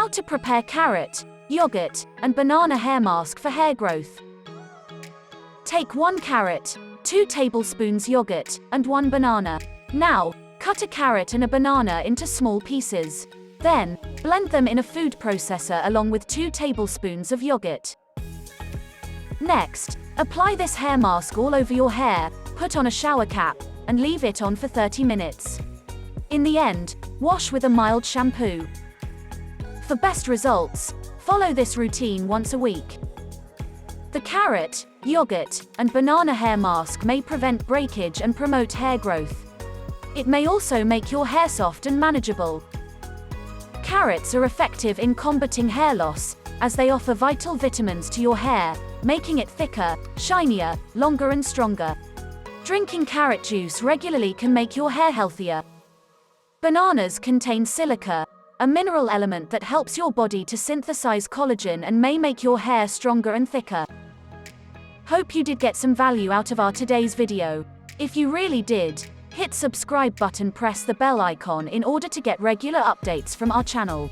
How to prepare carrot, yogurt, and banana hair mask for hair growth. Take 1 carrot, 2 tablespoons yogurt, and 1 banana. Now, cut a carrot and a banana into small pieces. Then, blend them in a food processor along with 2 tablespoons of yogurt. Next, apply this hair mask all over your hair, put on a shower cap, and leave it on for 30 minutes. In the end, wash with a mild shampoo. For best results, follow this routine once a week. The carrot, yogurt, and banana hair mask may prevent breakage and promote hair growth. It may also make your hair soft and manageable. Carrots are effective in combating hair loss, as they offer vital vitamins to your hair, making it thicker, shinier, longer and stronger. Drinking carrot juice regularly can make your hair healthier. Bananas contain silica, a mineral element that helps your body to synthesize collagen and may make your hair stronger and thicker. Hope you did get some value out of our today's video. If you really did, hit subscribe button, press the bell icon in order to get regular updates from our channel.